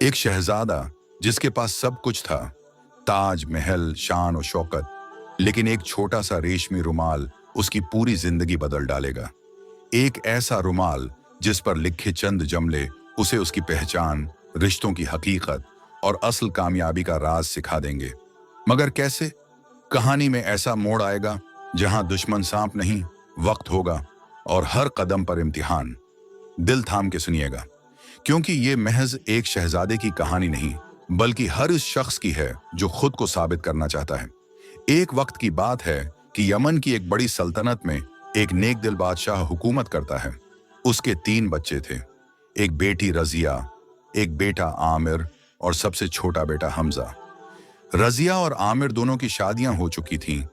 एक शहजादा जिसके पास सब कुछ था, ताज महल शान और शौकत, लेकिन एक छोटा सा रेशमी रुमाल उसकी पूरी जिंदगी बदल डालेगा। एक ऐसा रुमाल जिस पर लिखे चंद जमले उसे उसकी पहचान, रिश्तों की हकीकत और असल कामयाबी का राज सिखा देंगे। मगर कैसे? कहानी में ऐसा मोड़ आएगा जहां दुश्मन सांप नहीं, वक्त होगा और हर कदम पर इम्तिहान। दिल थाम के सुनिएगा, क्योंकि ये महज एक शहजादे की कहानी नहीं, बल्कि हर उस शख्स की है जो खुद को साबित करना चाहता है। एक वक्त की बात है कि यमन की एक बड़ी सल्तनत में एक नेक दिल बादशाह हुकूमत करता है। उसके 3 बच्चे थे, एक बेटी रजिया, एक बेटा आमिर और सबसे छोटा बेटा हमजा। रजिया और आमिर दोनों की शादियां हो चुकी थीं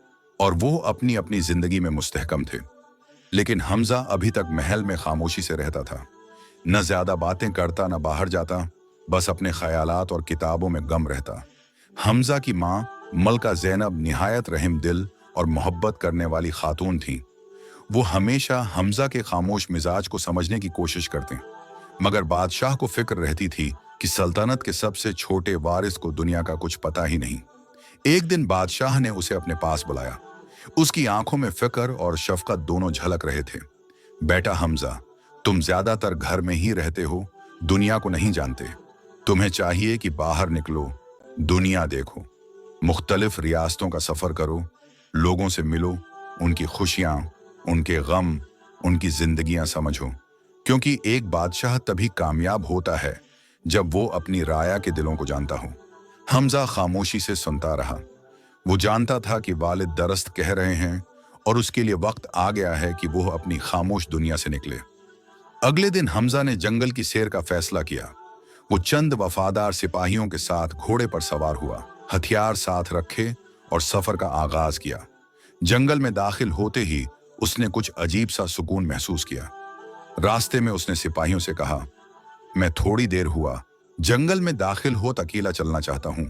और वो अपनी अपनी जिंदगी में मुस्तहकम थे। लेकिन हमजा अभी तक महल में खामोशी से रहता था, न ज्यादा बातें करता, न बाहर जाता, बस अपने ख्यालात और किताबों में गम रहता। हमजा की माँ मलका ज़ैनब निहायत रहम दिल और मोहब्बत करने वाली खातून थी। वो हमेशा हमजा के खामोश मिजाज को समझने की कोशिश करते, मगर बादशाह को फिक्र रहती थी कि सल्तनत के सबसे छोटे वारिस को दुनिया का कुछ पता ही नहीं। एक दिन बादशाह ने उसे अपने पास बुलाया। उसकी आंखों में फिक्र और शफकत दोनों झलक रहे थे। बेटा हमजा, तुम ज्यादातर घर में ही रहते हो, दुनिया को नहीं जानते। तुम्हें चाहिए कि बाहर निकलो, दुनिया देखो, मुख्तलिफ रियासतों का सफर करो, लोगों से मिलो, उनकी खुशियां, उनके गम, उनकी जिंदगियां समझो। क्योंकि एक बादशाह तभी कामयाब होता है जब वो अपनी राया के दिलों को जानता हो। हमजा खामोशी से सुनता रहा। वो जानता था कि वालिद दरस्त कह रहे हैं और उसके लिए वक्त आ गया है कि वो अपनी खामोश दुनिया से निकले। अगले दिन हमजा ने जंगल की सैर का फैसला किया। वो चंद वफादार सिपाहियों के साथ घोड़े पर सवार हुआ, हथियार साथ रखे और सफर का आगाज किया। जंगल में दाखिल होते ही उसने कुछ अजीब सा सुकून महसूस किया। रास्ते में उसने सिपाहियों से कहा, मैं थोड़ी देर हुआ जंगल में दाखिल हो अकेला चलना चाहता हूं।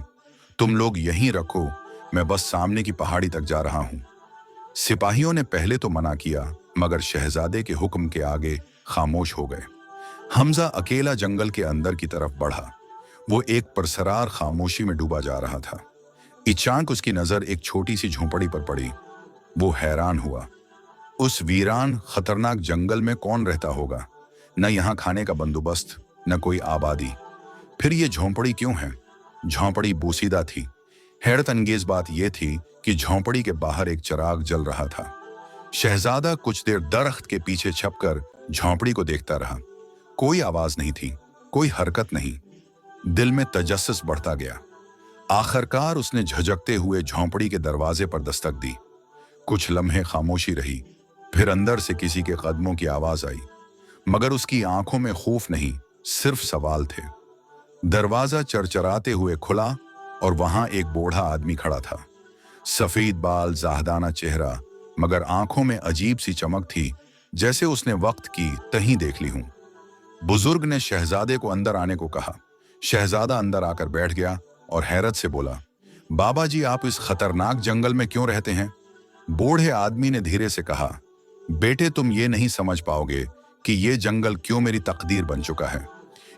तुम लोग यहीं रखो, मैं बस सामने की पहाड़ी तक जा रहा हूं। सिपाहियों ने पहले तो मना किया, मगर शहजादे के हुक्म के आगे खामोश हो गए। हमजा अकेला जंगल के अंदर की तरफ बढ़ा। वो एक परसरार खामोशी में डूबा जा रहा था। अचानक उसकी नजर एक छोटी सी झोंपड़ी पर पड़ी। वो हैरान हुआ। उस वीरान खतरनाक जंगल में कौन रहता होगा? न यहाँ खाने का बंदोबस्त, न कोई आबादी। फिर ये झोंपड़ी क्यों है? झोंपड़ी बोसीदा थी। हैरत अंगेज बात यह थी कि झोंपड़ी के बाहर एक चिराग जल रहा था। शहजादा कुछ देर दरख्त के पीछे छपकर झोंपड़ी को देखता रहा। कोई आवाज नहीं थी, कोई हरकत नहीं। दिल में तजस्सुस बढ़ता गया। आखिरकार उसने झिझकते हुए झोंपड़ी के दरवाजे पर दस्तक दी। कुछ लम्हे खामोशी रही, फिर अंदर से किसी के कदमों की आवाज आई, मगर उसकी आंखों में खौफ नहीं, सिर्फ सवाल थे। दरवाजा चरचराते हुए खुला और वहां एक बूढ़ा आदमी खड़ा था। सफेद बाल, जाहदाना चेहरा, मगर आंखों में अजीब सी चमक थी, जैसे उसने वक्त की तहीं देख ली हूं। बुजुर्ग ने शहजादे को अंदर आने को कहा। शहजादा अंदर आकर बैठ गया और हैरत से बोला, बाबा जी, आप इस खतरनाक जंगल में क्यों रहते हैं? बूढ़े आदमी ने धीरे से कहा, बेटे, तुम ये नहीं समझ पाओगे कि ये जंगल क्यों मेरी तकदीर बन चुका है।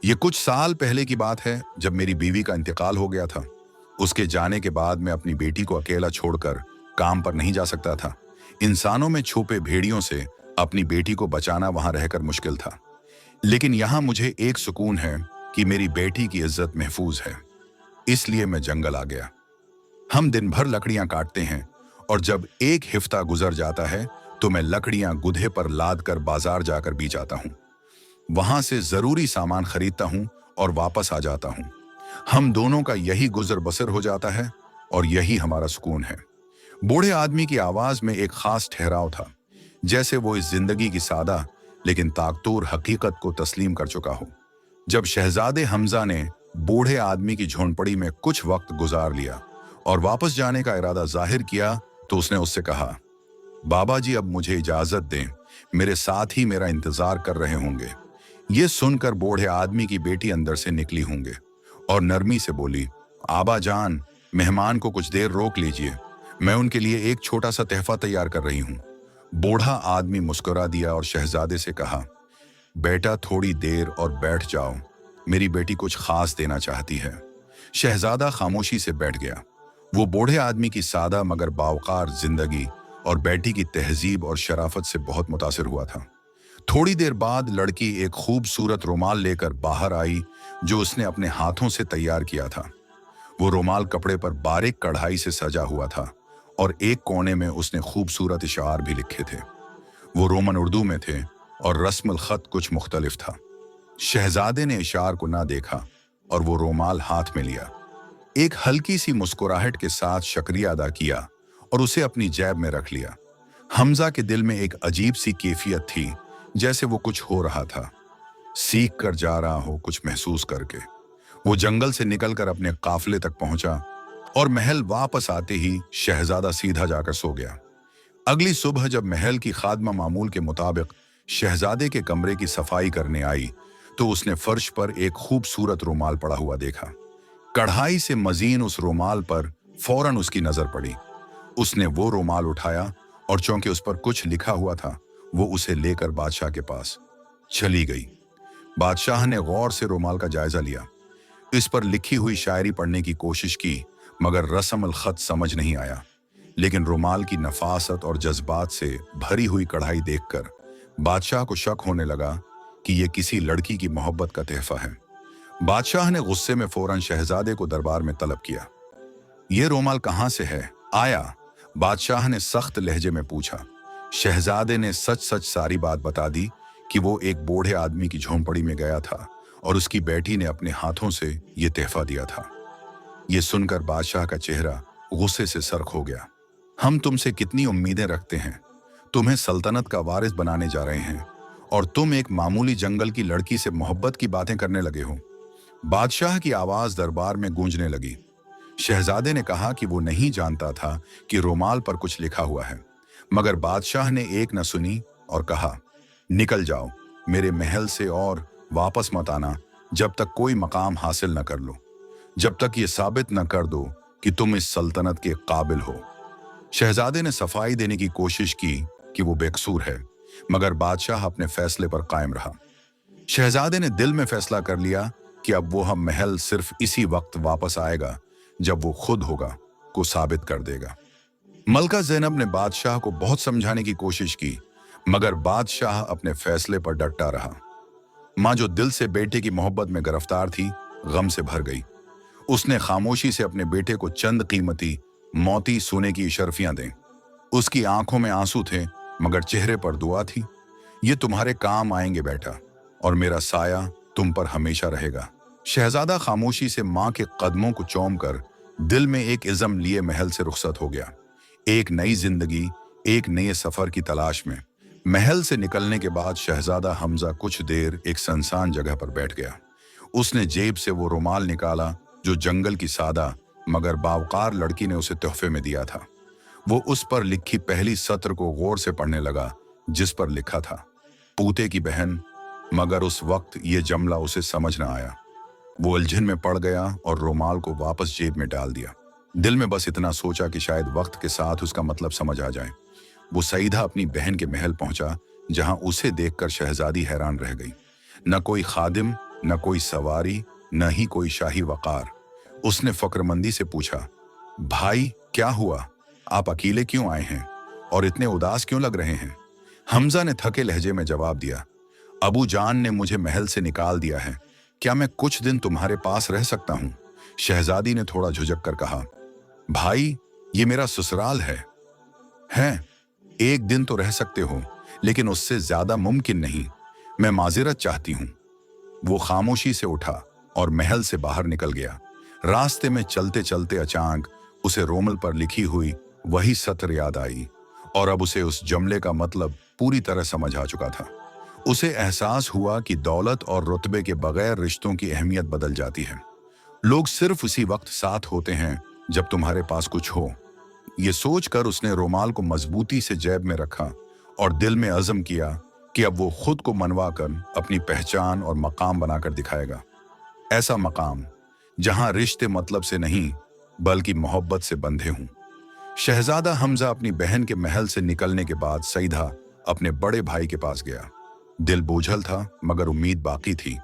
ये कुछ साल पहले की बात है, जब मेरी बीवी का इंतकाल हो गया था। उसके जाने के बाद मैं अपनी बेटी को अकेला छोड़कर काम पर नहीं जा सकता था। इंसानों में छुपे भेड़ियों से अपनी बेटी को बचाना वहां रहकर मुश्किल था। लेकिन यहां मुझे एक सुकून है कि मेरी बेटी की इज्जत महफूज है। इसलिए मैं जंगल आ गया। हम दिन भर लकड़ियां काटते हैं और जब एक हफ्ता गुजर जाता है तो मैं लकड़ियां गुधे पर लाद कर बाजार जाकर बेच आता हूं। वहां से जरूरी सामान खरीदता हूं और वापस आ जाता हूं। हम दोनों का यही गुजर बसर हो जाता है और यही हमारा सुकून है। बूढ़े आदमी की आवाज में एक खास ठहराव था, जैसे वो इस जिंदगी की सादा लेकिन ताकतूर हकीकत को तस्लीम कर चुका हो। जब शहजादे हमजा ने बूढ़े आदमी की झोंपड़ी में कुछ वक्त गुजार लिया और वापस जाने का इरादा जाहिर किया, तो उसने उससे कहा, बाबा जी, अब मुझे इजाजत दें, मेरे साथ ही मेरा इंतजार कर रहे होंगे। ये सुनकर बूढ़े आदमी की बेटी अंदर से निकली होंगे और नरमी से बोली, आबा जान, मेहमान को कुछ देर रोक लीजिए, मैं उनके लिए एक छोटा सा तहफा तैयार कर रही हूं। बूढ़ा आदमी मुस्कुरा दिया और शहजादे से कहा, बेटा, थोड़ी देर और बैठ जाओ, मेरी बेटी कुछ खास देना चाहती है। शहजादा खामोशी से बैठ गया। वो बूढ़े आदमी की सादा मगर बावकार जिंदगी और बेटी की तहजीब और शराफत से बहुत मुतासिर हुआ था। थोड़ी देर बाद लड़की एक खूबसूरत रुमाल लेकर बाहर आई जो उसने अपने हाथों से तैयार किया था। वो रुमाल कपड़े पर बारीक कढ़ाई से सजा हुआ था और एक कोने में उसने खूबसूरत इशार भी लिखे थे। वो रोमन उर्दू में थे और रस्मुल खत कुछ मुख्तलिफ था। शहजादे ने इशार को ना देखा और वो रुमाल हाथ में लिया। एक हल्की सी मुस्कुराहट के साथ शुक्रिया अदा किया और उसे अपनी जेब में रख लिया। हमजा के दिल में एक अजीब सी कैफियत थी, जैसे वो कुछ हो रहा था, सीख कर जा रहा हो कुछ महसूस करके। वो जंगल से निकलकर अपने काफिले तक पहुंचा और महल वापस आते ही शहजादा सीधा जाकर सो गया। अगली सुबह जब महल की खादमा मामूल के मुताबिक शहजादे के कमरे की सफाई करने आई तो उसने फर्श पर एक खूबसूरत रुमाल पड़ा हुआ देखा। कढ़ाई से मजीन उस रुमाल पर फौरन उसकी नजर पड़ी। उसने वो रुमाल उठाया और चूंकि उस पर कुछ लिखा हुआ था, वो उसे लेकर बादशाह के पास चली गई। बादशाह ने गौर से रुमाल का जायजा लिया। इस पर लिखी हुई शायरी पढ़ने की कोशिश की मगर रस्म अल खत समझ नहीं आया। लेकिन रुमाल की नफासत और जज्बात से भरी हुई कढ़ाई देखकर बादशाह को शक होने लगा कि यह किसी लड़की की मोहब्बत का तोहफा है। बादशाह ने गुस्से में फौरन शहजादे को दरबार में तलब किया। यह रुमाल कहाँ से है आया? बादशाह ने सख्त लहजे में पूछा। शहजादे ने सच सच सारी बात बता दी कि वो एक बूढ़े आदमी की झोंपड़ी में गया था और उसकी बेटी ने अपने हाथों से ये तोहफा दिया था। ये सुनकर बादशाह का चेहरा गुस्से से सरख हो गया। हम तुमसे कितनी उम्मीदें रखते हैं, तुम्हें सल्तनत का वारिस बनाने जा रहे हैं और तुम एक मामूली जंगल की लड़की से मोहब्बत की बातें करने लगे हो। बादशाह की आवाज दरबार में गूंजने लगी। शहजादे ने कहा कि वो नहीं जानता था कि रुमाल पर कुछ लिखा हुआ है, मगर बादशाह ने एक न सुनी और कहा, निकल जाओ मेरे महल से और वापस मत आना जब तक कोई मकाम हासिल न कर लो, जब तक ये साबित न कर दो कि तुम इस सल्तनत के काबिल हो। शहजादे ने सफाई देने की कोशिश की कि वो बेकसूर है, मगर बादशाह अपने फैसले पर कायम रहा। शहजादे ने दिल में फैसला कर लिया कि अब वो हम महल सिर्फ इसी वक्त वापस आएगा जब वो खुद होगा को साबित कर देगा। मलका ज़ैनब ने बादशाह को बहुत समझाने की कोशिश की, मगर बादशाह अपने फैसले पर डटा रहा। माँ जो दिल से बेटे की मोहब्बत में गिरफ्तार थी, गम से भर गई। उसने खामोशी से अपने बेटे को चंद कीमती मोती सोने की इशरफियां दें। उसकी आंखों में आंसू थे मगर चेहरे पर दुआ थी। ये तुम्हारे काम आएंगे बेटा, और मेरा साया तुम पर हमेशा रहेगा। शहजादा खामोशी से माँ के कदमों को चूम कर दिल में एक इज़्म लिए महल से रुखसत हो गया। एक नई जिंदगी, एक नए सफर की तलाश में। महल से निकलने के बाद शहजादा हमजा कुछ देर एक सुनसान जगह पर बैठ गया। उसने जेब से वो रुमाल निकाला जो जंगल की सादा मगर बावकार लड़की ने उसे तोहफे में दिया था। वो उस पर लिखी पहली सत्र को गौर से पढ़ने लगा, जिस पर लिखा था, पूते की बहन, मगर उस वक्त ये जमला उसे समझ न आया। वो उलझन में पड़ गया और रुमाल को वापस जेब में डाल दिया। दिल में बस इतना सोचा कि शायद वक्त के साथ उसका मतलब समझ आ जाए। वो सईदा अपनी बहन के महल पहुंचा, जहां उसे देखकर शहजादी हैरान रह गई। न कोई खादिम, न कोई सवारी, न ही कोई शाही वकार। उसने फक्रमंदी से पूछा, भाई क्या हुआ? आप अकेले क्यों आए हैं और इतने उदास क्यों लग रहे हैं? हमजा ने थके लहजे में जवाब दिया, अबू जान ने मुझे महल से निकाल दिया है। क्या मैं कुछ दिन तुम्हारे पास रह सकता हूँ? शहजादी ने थोड़ा झुझक कर कहा, भाई ये मेरा ससुराल है। एक दिन तो रह सकते हो, लेकिन उससे ज्यादा मुमकिन नहीं। मैं माजिरत चाहती हूँ। वो खामोशी से उठा और महल से बाहर निकल गया। रास्ते में चलते चलते अचानक उसे रोमल पर लिखी हुई वही सत्र याद आई और अब उसे उस जुमले का मतलब पूरी तरह समझ आ चुका था। उसे एहसास हुआ कि दौलत और रुतबे के बगैर रिश्तों की अहमियत बदल जाती है। लोग सिर्फ उसी वक्त साथ होते हैं जब तुम्हारे पास कुछ हो। ये सोचकर उसने रुमाल को मजबूती से जेब में रखा और दिल में अज़म किया कि अब वो खुद को मनवाकर अपनी पहचान और मकाम बनाकर दिखाएगा। ऐसा मकाम जहां रिश्ते मतलब से नहीं बल्कि मोहब्बत से बंधे हों। शहजादा हमजा अपनी बहन के महल से निकलने के बाद सीधा अपने बड़े भाई के पास गया। दिल बोझल था मगर उम्मीद बाकी थी।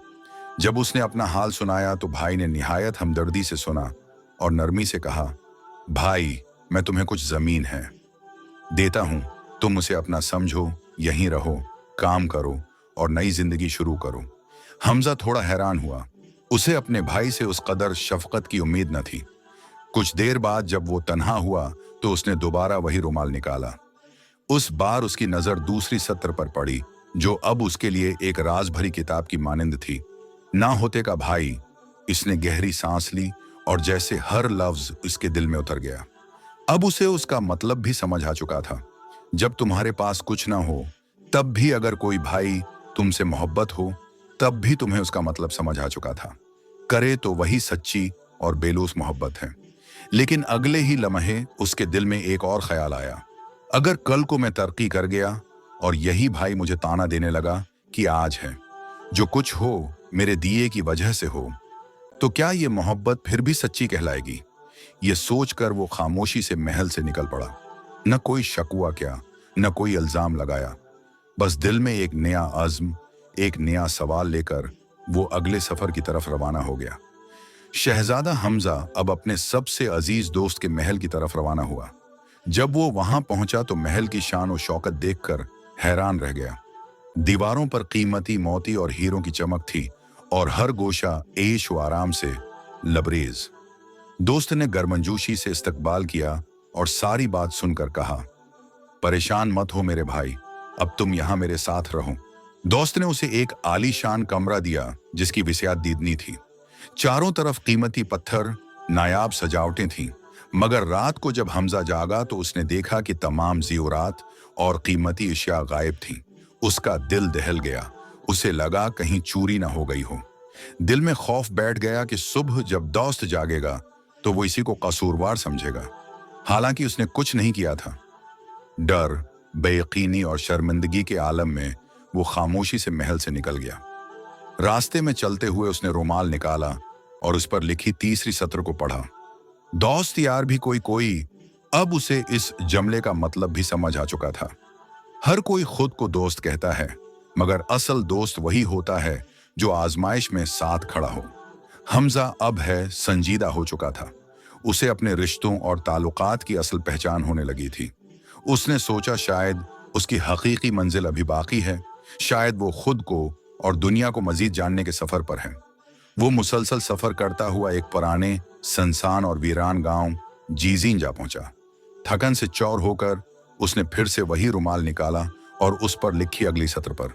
जब उसने अपना हाल सुनाया तो भाई ने निहायत हमदर्दी से सुना और नरमी से कहा, भाई, मैं तुम्हें कुछ जमीन है देता हूं, तुम उसे अपना समझो, यहीं रहो, काम करो और नई जिंदगी शुरू करो। हमजा थोड़ा हैरान हुआ। उसे अपने भाई से उस कदर शफकत की उम्मीद न थी। कुछ देर बाद जब वो तन्हा हुआ तो उसने दोबारा वही रुमाल निकाला। उस बार उसकी नजर दूसरी सत्र पर पड़ी, जो अब उसके लिए एक राज भरी किताब की मानिंद थी। ना होते का भाई। इसने गहरी सांस ली और जैसे हर लफ्ज उसके दिल में उतर गया। अब उसे उसका मतलब भी समझ आ चुका था। जब तुम्हारे पास कुछ ना हो तब भी अगर कोई भाई तुमसे मोहब्बत हो, तब भी तुम्हें उसका मतलब समझ आ चुका था। करे तो वही सच्ची और बेलूस मोहब्बत है। लेकिन अगले ही लम्हे उसके दिल में एक और ख्याल आया। अगर कल को मैं तरक्की कर गया और यही भाई मुझे ताना देने लगा कि आज है, जो कुछ हो मेरे दिए की वजह से हो, तो क्या ये मोहब्बत फिर भी सच्ची कहलाएगी? ये सोचकर वो खामोशी से महल से निकल पड़ा। न कोई शकवा क्या, न कोई इल्जाम लगाया। बस दिल में एक नया अज़्म, एक नया सवाल लेकर वो अगले सफर की तरफ रवाना हो गया। शहजादा हमजा अब अपने सबसे अजीज दोस्त के महल की तरफ रवाना हुआ। जब वो वहां पहुंचा तो महल की शान और शौकत देखकर हैरान रह गया। दीवारों पर कीमती मोती और हीरों की चमक थी और हर गोशा ऐश व आराम से लबरेज। दोस्त ने गर्मजोशी से इस्तकबाल किया और सारी बात सुनकर कहा, परेशान मत हो मेरे भाई, अब तुम यहां मेरे साथ रहो। दोस्त ने उसे एक आलीशान कमरा दिया जिसकी विस्यात दीदनी थी। चारों तरफ कीमती पत्थर, नायाब सजावटें थीं। मगर रात को जब हमजा जागा तो उसने देखा कि तमाम ज़ेवरात और कीमती अशिया गायब थीं। उसका दिल दहल गया। उसे लगा कहीं चोरी ना हो गई हो। दिल में खौफ बैठ गया कि सुबह जब दोस्त जागेगा तो वो इसी को कसूरवार समझेगा। हालांकि उसने कुछ नहीं किया था। डर, बेयकीनी और शर्मिंदगी के आलम में वो खामोशी से महल से निकल गया। रास्ते में चलते हुए उसने रुमाल निकाला और उस पर लिखी तीसरी सत्र को पढ़ा। दोस्त यार भी कोई कोई। अब उसे इस जमले का मतलब भी समझ आ चुका था। हर कोई खुद को दोस्त कहता है, मगर असल दोस्त वही होता है जो आजमाइश में साथ खड़ा हो। हमजा अब है संजीदा हो चुका था। उसे अपने रिश्तों और ताल्लुकात की असल पहचान होने लगी थी। उसने सोचा शायद उसकी हकीकी मंजिल अभी बाकी है। शायद वो खुद को और दुनिया को मजीद जानने के सफर पर है। वो मुसलसल सफर करता हुआ एक पुराने, सनसान और वीरान गांव जीजीन जा पहुंचा। थकन से चौर होकर उसने फिर से वही रुमाल निकाला और उस पर लिखी अगली सत्र पर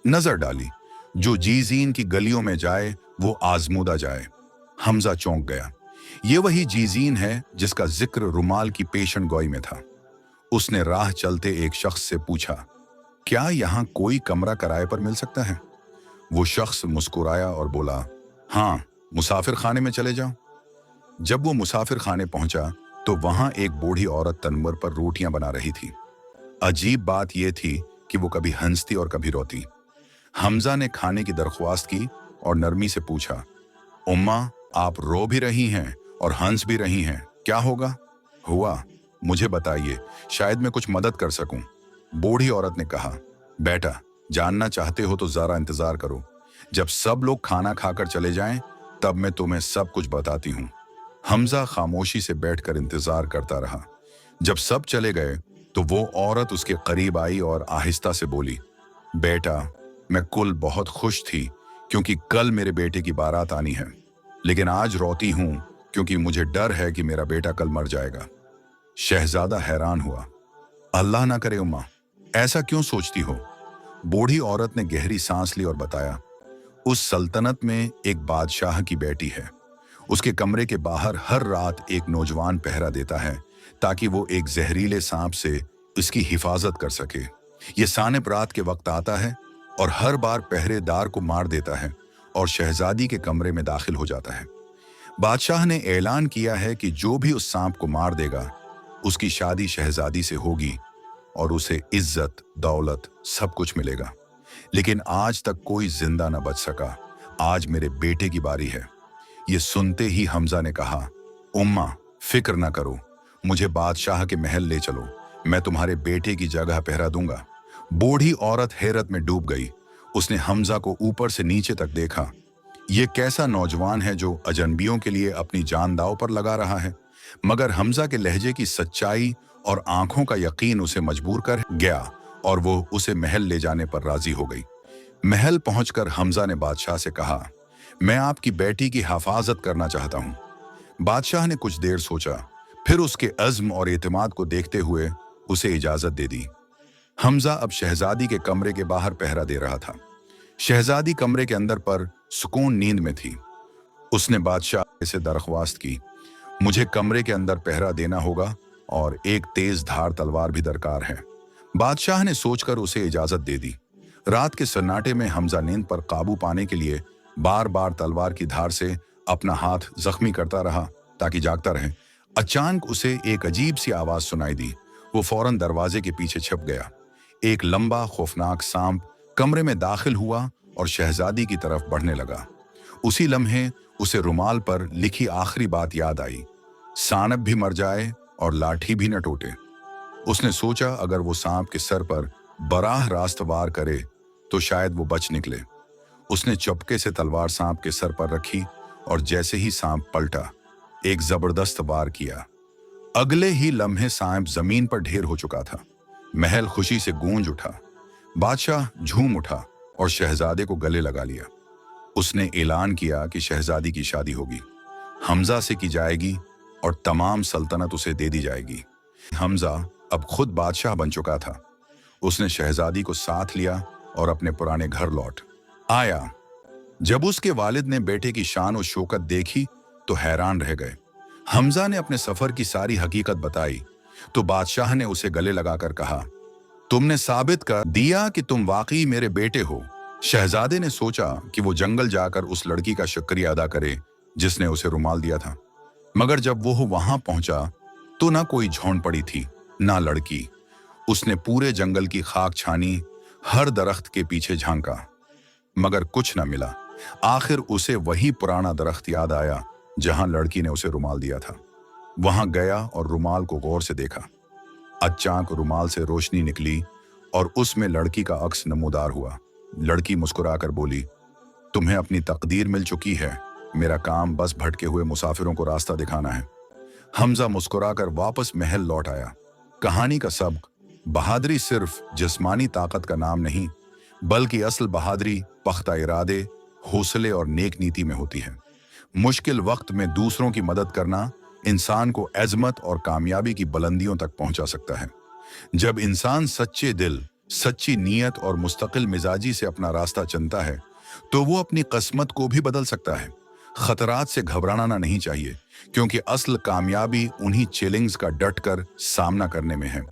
नजर डाली, जो जीजीन की गलियों में जाए वो आजमूदा जाए। हमजा चौंक गया। ये वही जीजीन है जिसका जिक्र रुमाल की पेशन गोई में था। उसने राह चलते एक शख्स से पूछा, क्या यहाँ कोई कमरा किराए पर मिल सकता है? वो शख्स मुस्कुराया और बोला, हाँ, मुसाफिर खाने में चले जाओ। जब वो मुसाफिर खाने पहुंचा तो वहां एक बूढ़ी औरत तनवर पर रोटियां बना रही थी। अजीब बात यह थी कि वो कभी हंसती और कभी रोती। हमजा ने खाने की दरख्वास्त की और नरमी से पूछा, उम्मा, आप रो भी रही हैं और हंस भी रही हैं, क्या होगा? हुआ, मुझे बताइए, शायद मैं कुछ मदद कर सकूं। बूढ़ी औरत ने कहा, बेटा, जानना चाहते हो तो जरा इंतजार करो। जब सब लोग खाना खाकर चले जाएं, तब मैं तुम्हें सब कुछ बताती हूँ। हमजा खामोशी से बैठकर इंतजार करता रहा। जब सब चले गए तो वो औरत उसके करीब आई और आहिस्ता से बोली, बेटा, मैं कुल बहुत खुश थी क्योंकि कल मेरे बेटे की बारात आनी है, लेकिन आज रोती हूं क्योंकि मुझे डर है कि मेरा बेटा कल मर जाएगा। शहजादा हैरान हुआ। अल्लाह ना करे उम्मा, ऐसा क्यों सोचती हो? बूढ़ी औरत ने गहरी सांस ली और बताया, उस सल्तनत में एक बादशाह की बेटी है। उसके कमरे के बाहर हर रात एक नौजवान पहरा देता है ताकि वो एक जहरीले सांप से इसकी हिफाजत कर सके। ये सानिब रात के वक्त आता है और हर बार पहरेदार को मार देता है और शहजादी के कमरे में दाखिल हो जाता है। बादशाह ने ऐलान किया है कि जो भी उस सांप को मार देगा उसकी शादी शहजादी से होगी और उसे इज्जत, दौलत सब कुछ मिलेगा। लेकिन आज तक कोई जिंदा न बच सका। आज मेरे बेटे की बारी है। ये सुनते ही हमजा ने कहा, उम्मा, फिक्र न करो, मुझे बादशाह के महल ले चलो, मैं तुम्हारे बेटे की जगह पहरा दूंगा। बूढ़ी औरत हैरत में डूब गई। उसने हमजा को ऊपर से नीचे तक देखा। ये कैसा नौजवान है जो अजनबियों के लिए अपनी जान दांव पर लगा रहा है। मगर हमजा के लहजे की सच्चाई और आंखों का यकीन उसे मजबूर कर गया और वो उसे महल ले जाने पर राजी हो गई। महल पहुंचकर हमजा ने बादशाह से कहा, मैं आपकी बेटी की हिफाजत करना चाहता हूं। बादशाह ने कुछ देर सोचा, फिर उसके अज़्म और एतमाद को देखते हुए उसे इजाजत दे दी। हमजा अब शहजादी के कमरे के बाहर पहरा दे रहा था। शहजादी कमरे के अंदर पर सुकून नींद में थी। उसने बादशाह से दरख्वास्त की, मुझे कमरे के अंदर पहरा देना होगा और एक तेज धार तलवार भी दरकार है। बादशाह ने सोचकर उसे इजाजत दे दी। रात के सन्नाटे में हमजा नींद पर काबू पाने के लिए बार बार तलवार की धार से अपना हाथ जख्मी करता रहा ताकि जागता रहे। अचानक उसे एक अजीब सी आवाज सुनाई दी। वो फौरन दरवाजे के पीछे छिप गया। एक लंबा खौफनाक सांप कमरे में दाखिल हुआ और शहजादी की तरफ बढ़ने लगा। उसी लम्हे उसे रुमाल पर लिखी आखिरी बात याद आई, सांप भी मर जाए और लाठी भी न टूटे। उसने सोचा, अगर वो सांप के सर पर बराह रास्त वार करे तो शायद वो बच निकले। उसने चुपके से तलवार सांप के सर पर रखी और जैसे ही सांप पलटा, एक जबरदस्त वार किया। अगले ही लम्हे सांप जमीन पर ढेर हो चुका था। महल खुशी से गूंज उठा। बादशाह झूम उठा और शहजादे को गले लगा लिया। उसने ऐलान किया कि शहजादी की शादी होगी, हमजा से की जाएगी और तमाम सल्तनत उसे दे दी जाएगी। हमजा अब खुद बादशाह बन चुका था। उसने शहजादी को साथ लिया और अपने पुराने घर लौट आया। जब उसके वालिद ने बेटे की शान और शौकत देखी तो हैरान रह गए। हमजा ने अपने सफर की सारी हकीकत बताई तो बादशाह ने उसे गले लगाकर कहा, तुमने साबित कर दिया कि तुम वाकई मेरे बेटे हो। शहजादे ने सोचा कि वो जंगल जाकर उस लड़की का शुक्रिया अदा करे जिसने उसे रुमाल दिया था। मगर जब वो वहां पहुंचा तो ना कोई झोंपड़ी थी, ना लड़की। उसने पूरे जंगल की खाक छानी, हर दरख्त के पीछे झांका, मगर कुछ न मिला। आखिर उसे वही पुराना दरख्त याद आया जहां लड़की ने उसे रुमाल दिया था। वहां गया और रुमाल को गौर से देखा। अचानक रुमाल से रोशनी निकली और उसमें लड़की का अक्स नमूदार हुआ। लड़की मुस्कुराकर बोली, तुम्हें अपनी तकदीर मिल चुकी है, मेरा काम बस भटके हुए मुसाफिरों को रास्ता दिखाना है। हमजा मुस्कुराकर वापस महल लौट आया। कहानी का सबक, बहादुरी सिर्फ जिस्मानी ताकत का नाम नहीं, बल्कि असल बहादुरी पख्ता इरादे, हौसले और नेक नीति में होती है। मुश्किल वक्त में दूसरों की मदद करना इंसान को अज़मत और कामयाबी की बुलंदियों तक पहुंचा सकता है। जब इंसान सच्चे दिल, सच्ची नीयत और मुस्तकिल मिजाजी से अपना रास्ता चुनता है तो वो अपनी किस्मत को भी बदल सकता है। खतरात से घबराना नहीं चाहिए, क्योंकि असल कामयाबी उन्हीं चैलेंज का डट कर सामना करने में है।